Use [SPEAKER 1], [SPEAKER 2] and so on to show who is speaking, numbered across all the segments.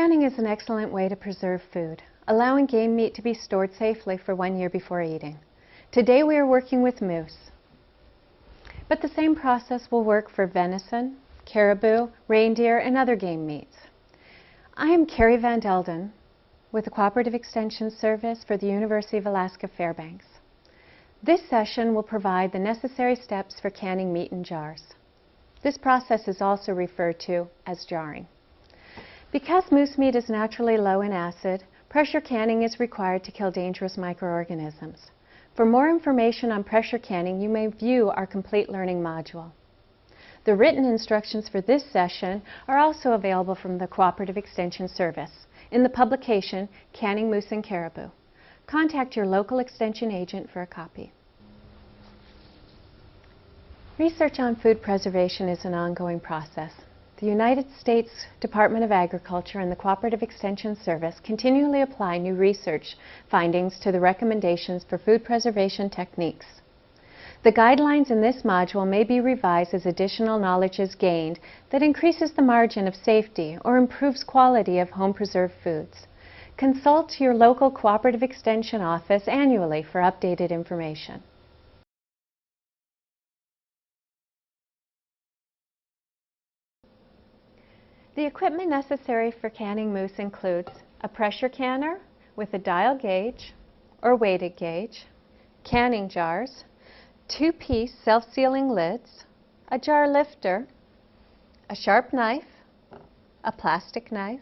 [SPEAKER 1] Canning is an excellent way to preserve food, allowing game meat to be stored safely for 1 year before eating. Today we are working with moose, but the same process will work for venison, caribou, reindeer, and other game meats. I am Carrie Van Delden with the Cooperative Extension Service for the University of Alaska Fairbanks. This session will provide the necessary steps for canning meat in jars. This process is also referred to as jarring. Because moose meat is naturally low in acid, pressure canning is required to kill dangerous microorganisms. For more information on pressure canning, you may view our complete learning module. The written instructions for this session are also available from the Cooperative Extension Service in the publication Canning Moose and Caribou. Contact your local extension agent for a copy. Research on food preservation is an ongoing process. The United States Department of Agriculture and the Cooperative Extension Service continually apply new research findings to the recommendations for food preservation techniques. The guidelines in this module may be revised as additional knowledge is gained that increases the margin of safety or improves quality of home-preserved foods. Consult your local Cooperative Extension office annually for updated information. The equipment necessary for canning moose includes a pressure canner with a dial gauge or weighted gauge, canning jars, 2-piece self-sealing lids, a jar lifter, a sharp knife, a plastic knife.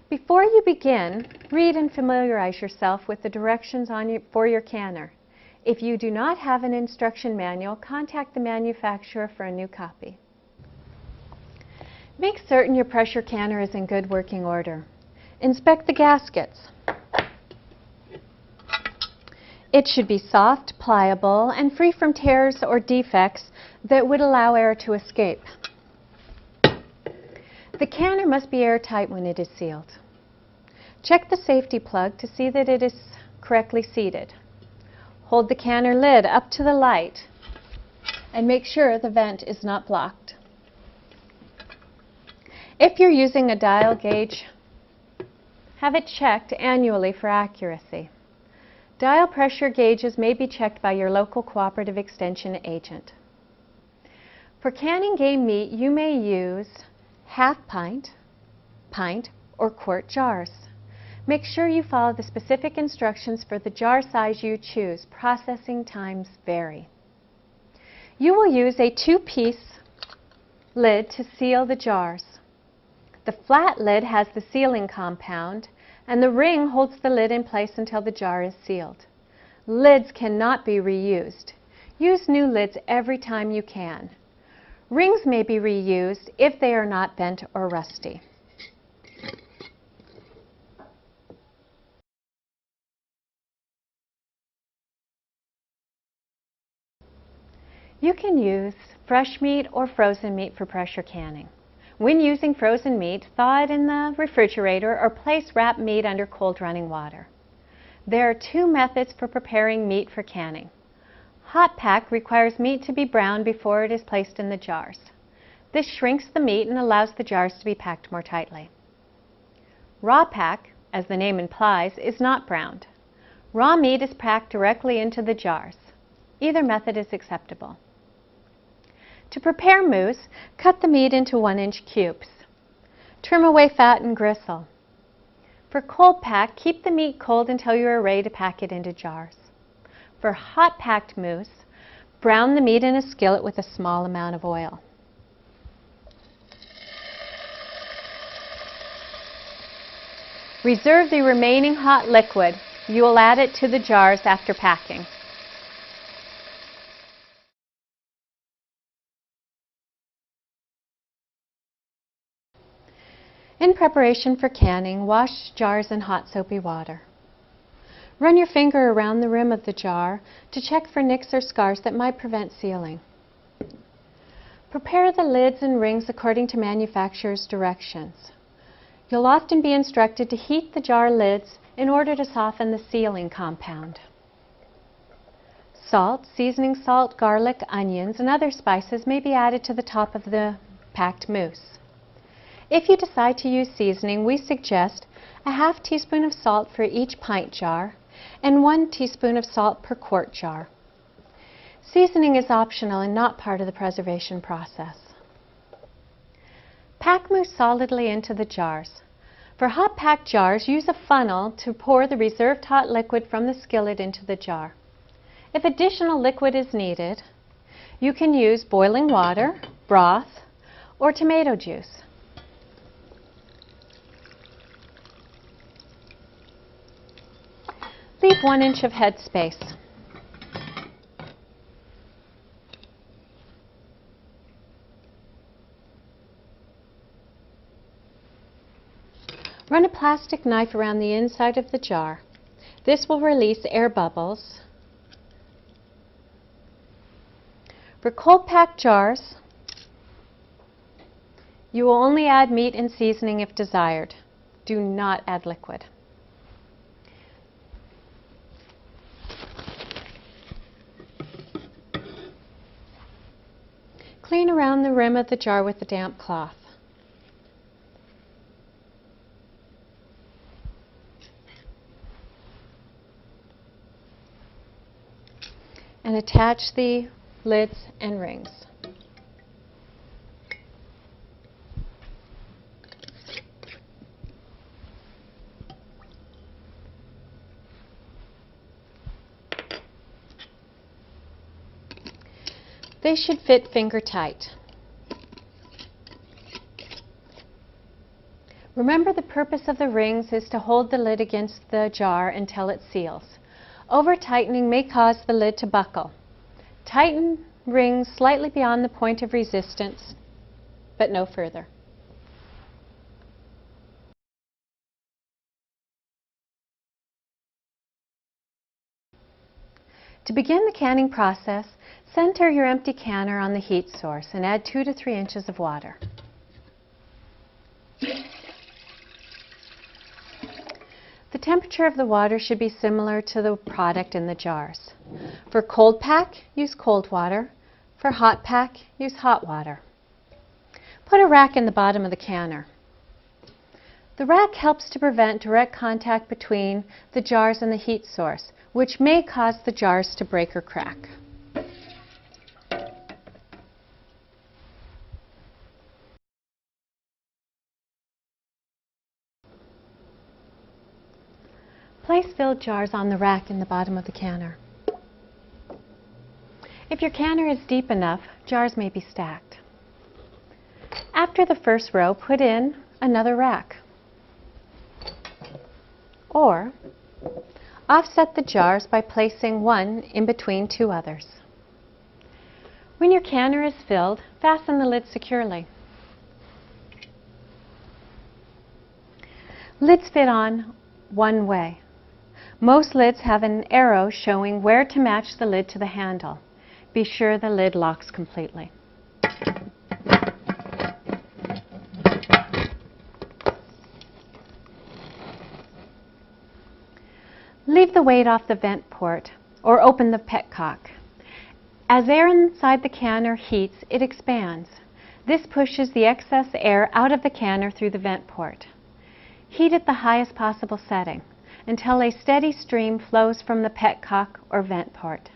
[SPEAKER 1] Before you begin, read and familiarize yourself with the directions for your canner. If you do not have an instruction manual, contact the manufacturer for a new copy. Make certain your pressure canner is in good working order. Inspect the gaskets. It should be soft, pliable, and free from tears or defects that would allow air to escape. The canner must be airtight when it is sealed. Check the safety plug to see that it is correctly seated. Hold the canner lid up to the light and make sure the vent is not blocked. If you're using a dial gauge, have it checked annually for accuracy. Dial pressure gauges may be checked by your local Cooperative Extension agent. For canning game meat, you may use half-pint, pint, or quart jars. Make sure you follow the specific instructions for the jar size you choose. Processing times vary. You will use a 2-piece lid to seal the jars. The flat lid has the sealing compound, and the ring holds the lid in place until the jar is sealed. Lids cannot be reused. Use new lids every time you can. Rings may be reused if they are not bent or rusty. You can use fresh meat or frozen meat for pressure canning. When using frozen meat, thaw it in the refrigerator or place wrapped meat under cold running water. There are 2 methods for preparing meat for canning. Hot pack requires meat to be browned before it is placed in the jars. This shrinks the meat and allows the jars to be packed more tightly. Raw pack, as the name implies, is not browned. Raw meat is packed directly into the jars. Either method is acceptable. To prepare moose, cut the meat into 1-inch cubes. Trim away fat and gristle. For cold pack, keep the meat cold until you are ready to pack it into jars. For hot packed moose, brown the meat in a skillet with a small amount of oil. Reserve the remaining hot liquid. You will add it to the jars after packing. In preparation for canning, wash jars in hot soapy water. Run your finger around the rim of the jar to check for nicks or scars that might prevent sealing. Prepare the lids and rings according to manufacturer's directions. You'll often be instructed to heat the jar lids in order to soften the sealing compound. Salt, seasoning salt, garlic, onions, and other spices may be added to the top of the packed mousse. If you decide to use seasoning, we suggest a half teaspoon of salt for each pint jar and 1 teaspoon of salt per quart jar. Seasoning is optional and not part of the preservation process. Pack mousse solidly into the jars. For hot pack jars, use a funnel to pour the reserved hot liquid from the skillet into the jar. If additional liquid is needed, you can use boiling water, broth, or tomato juice. Leave 1 inch of head space. Run a plastic knife around the inside of the jar. This will release air bubbles. For cold packed jars, you will only add meat and seasoning if desired. Do not add liquid. Clean around the rim of the jar with a damp cloth. And attach the lids and rings. They should fit finger tight. Remember, the purpose of the rings is to hold the lid against the jar until it seals. Over-tightening may cause the lid to buckle. Tighten rings slightly beyond the point of resistance, but no further. To begin the canning process, center your empty canner on the heat source and add 2 to 3 inches of water. The temperature of the water should be similar to the product in the jars. For cold pack, use cold water. For hot pack, use hot water. Put a rack in the bottom of the canner. The rack helps to prevent direct contact between the jars and the heat source, which may cause the jars to break or crack. Place filled jars on the rack in the bottom of the canner. If your canner is deep enough, jars may be stacked. After the first row, put in another rack. Or offset the jars by placing one in between 2 others. When your canner is filled, fasten the lid securely. Lids fit on one way. Most lids have an arrow showing where to match the lid to the handle. Be sure the lid locks completely. Leave the weight off the vent port or open the petcock. As air inside the canner heats, it expands. This pushes the excess air out of the canner through the vent port. Heat at the highest possible setting until a steady stream flows from the petcock or vent port.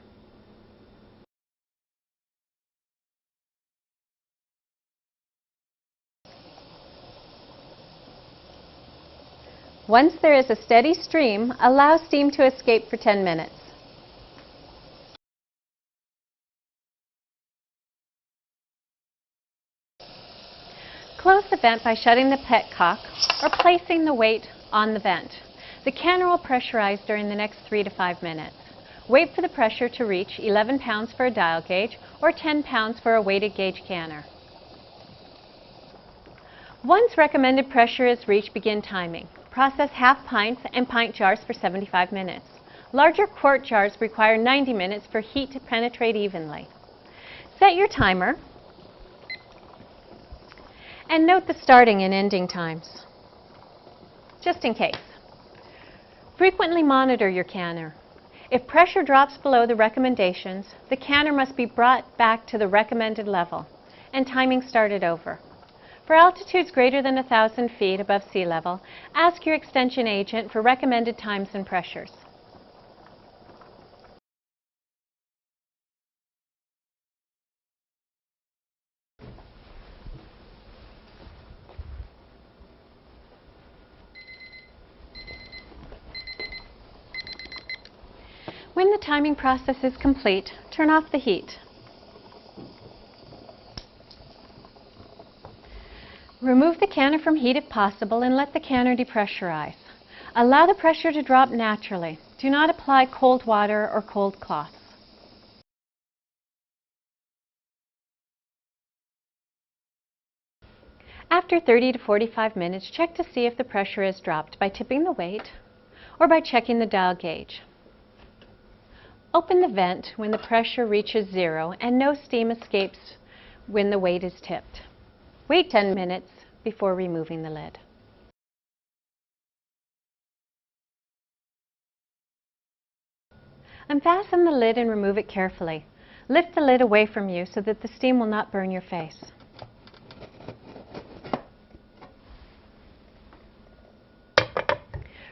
[SPEAKER 1] Once there is a steady stream, allow steam to escape for 10 minutes. Close the vent by shutting the petcock or placing the weight on the vent. The canner will pressurize during the next 3 to 5 minutes. Wait for the pressure to reach 11 pounds for a dial gauge or 10 pounds for a weighted gauge canner. Once recommended pressure is reached, begin timing. Process half pints and pint jars for 75 minutes. Larger quart jars require 90 minutes for heat to penetrate evenly. Set your timer and note the starting and ending times, just in case. Frequently monitor your canner. If pressure drops below the recommendations, the canner must be brought back to the recommended level and timing started over. For altitudes greater than 1,000 feet above sea level, ask your extension agent for recommended times and pressures. When the timing process is complete, turn off the heat. Remove the canner from heat if possible and let the canner depressurize. Allow the pressure to drop naturally. Do not apply cold water or cold cloths. After 30 to 45 minutes, check to see if the pressure has dropped by tipping the weight or by checking the dial gauge. Open the vent when the pressure reaches 0 and no steam escapes when the weight is tipped. Wait 10 minutes before removing the lid. Unfasten the lid and remove it carefully. Lift the lid away from you so that the steam will not burn your face.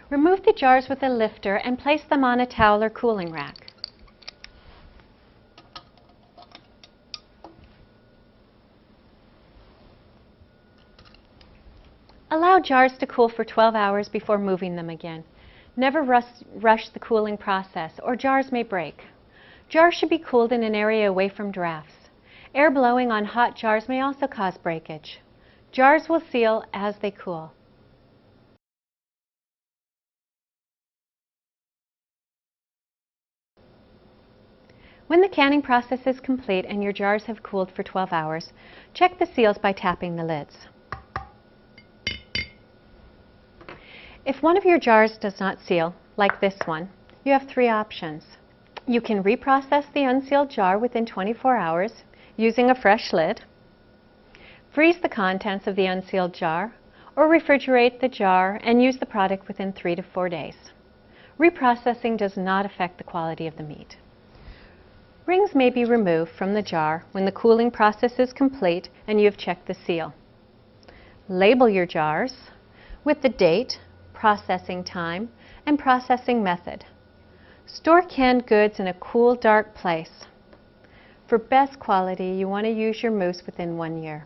[SPEAKER 1] Remove the jars with a lifter and place them on a towel or cooling rack. Allow jars to cool for 12 hours before moving them again. Never rush the cooling process, or jars may break. Jars should be cooled in an area away from drafts. Air blowing on hot jars may also cause breakage. Jars will seal as they cool. When the canning process is complete and your jars have cooled for 12 hours, check the seals by tapping the lids. If one of your jars does not seal, like this one, you have 3 options. You can reprocess the unsealed jar within 24 hours using a fresh lid, freeze the contents of the unsealed jar, or refrigerate the jar and use the product within 3 to 4 days. Reprocessing does not affect the quality of the meat. Rings may be removed from the jar when the cooling process is complete and you have checked the seal. Label your jars with the date, processing time, and processing method. Store canned goods in a cool, dark place. For best quality, you want to use your mousse within 1 year.